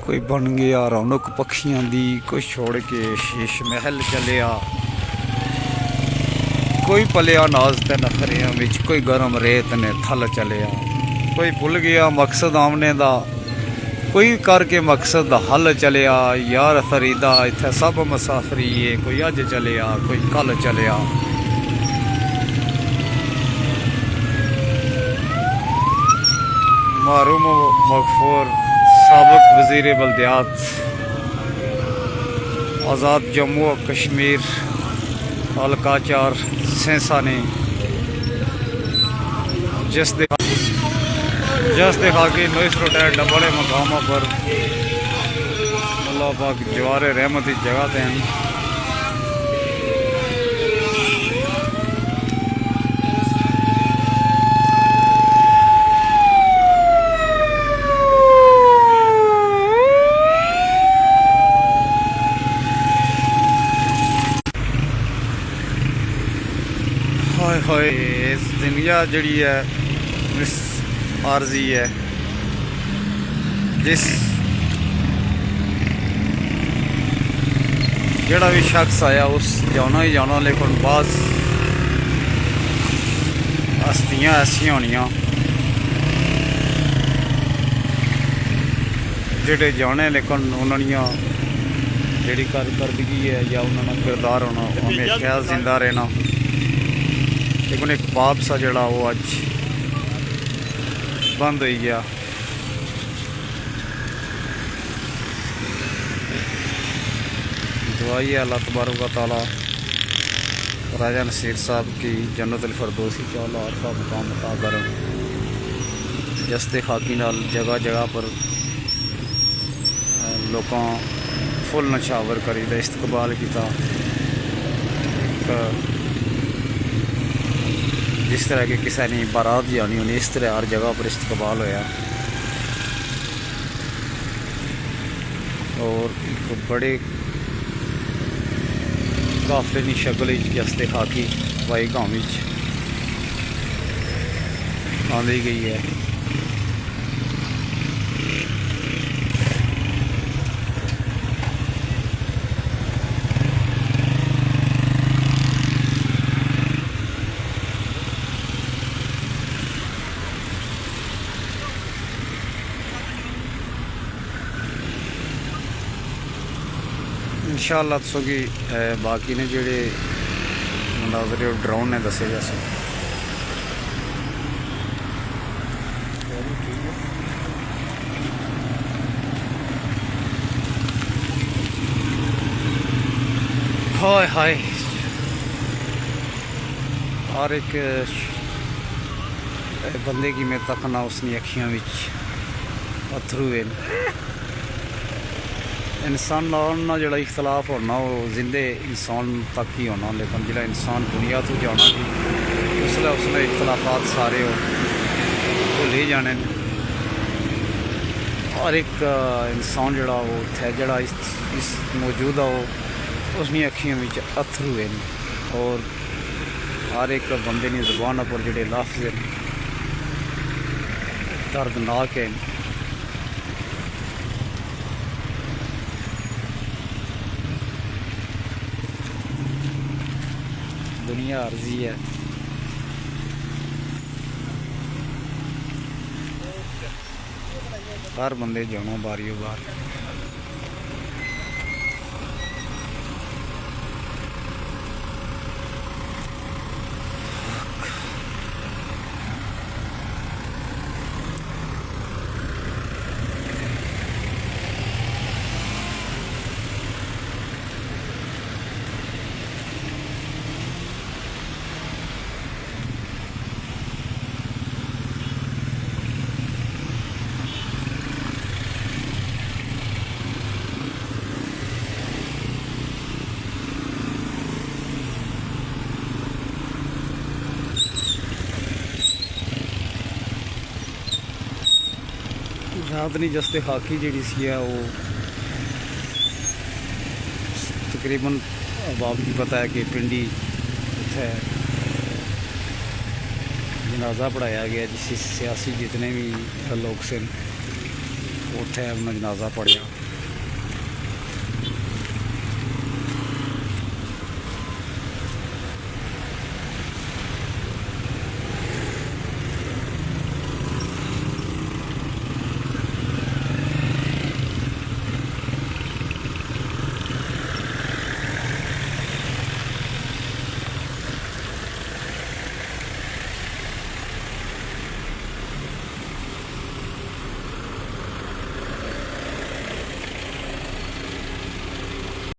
कोई बन गया रौनक पक्षियों दी, कोई छोड़ के शीश महल चलिया, कोई पलिया नाज ते नखरियां विच, कोई गर्म रेत ने थल चलिया, कोई भुल गया मकसद आमने दा, कोई करके मकसद दा हल चलिया। यार फरीदा इत्थे सब मुसाफरी है, कोई अज चलिया कोई कल चलिया। महरूम मगफूर साबिक वजीर बल्दियात, आज़ाद जम्मू और कश्मीर अलकाचार सेंसा ने जिस देखा कि नोइस रोटायर बड़े मकामों पर अल्लाह पाक जवारे रहमत की जगह दें। हाय हाय इस दुनिया जड़ी है इस आर्जी है, जिस जड़ा भी शख्स आया उस जाना ही जाना, लेकिन बाज हस्तियां ऐसियां होनियां जेड़े जाने, लेकिन उन्होंने जी कारकर्दगी है या उन्होंने किरदार होना हमेशा जिंदा रहना। लेकिन एक पाप सा जड़ा वो अज बंद हो गया। दुआई है अल्लाह तबारक व तआला राजा नसीर साहब की जन्नतुल फिरदौसी का आला मुकाम अता करन। जस्ते खाकी नाल जगह जगह पर लोगों फुल नछावर करी दा इस्तकबाल किया। जिस तरह के किसी ने बारात जानी होनी, इस तरह हर जगह पर इस्तकबाल होया। और एक बड़े काफले की शक्ल जस्ते खाकी वाई गांव आंदी गई है। इंशाअल्लाह दसो कि बाकी ने जोड़े मुनाजरे ड्रोन ने दसे जैसे हाय हाय हर एक बंदे की मैं तकना उसनी अखियां विच अथरू है। इंसान ना जड़ा इख्तलाफ होना वो जिंदे इंसान तक ही होना, लेकिन जो इंसान दुनिया तो जाना जी उसले उसने इख्तलाफात सारे हो भुल ही जाने। हर एक इंसान जड़ा वो थे जड़ा इस मौजूद है वो उसनी अखियों में अथरू हैं। और हर एक बंदे की जुबान पर जोड़े लफ्ज़ दर्दनाक हैं। दुनिया अर्जी है। हर बंदे जानो बारियों बार। याद नहीं जस्ते खाकी जी सी है वो तकरीबन बाप की पता है कि पिंडी इतने जनाजा पढ़ाया गया जिस सियासी जितने भी लोग से ਉੱਥੇ ਉਹਨਾਂ ਜਨਾਜ਼ਾ ਪੜਿਆ।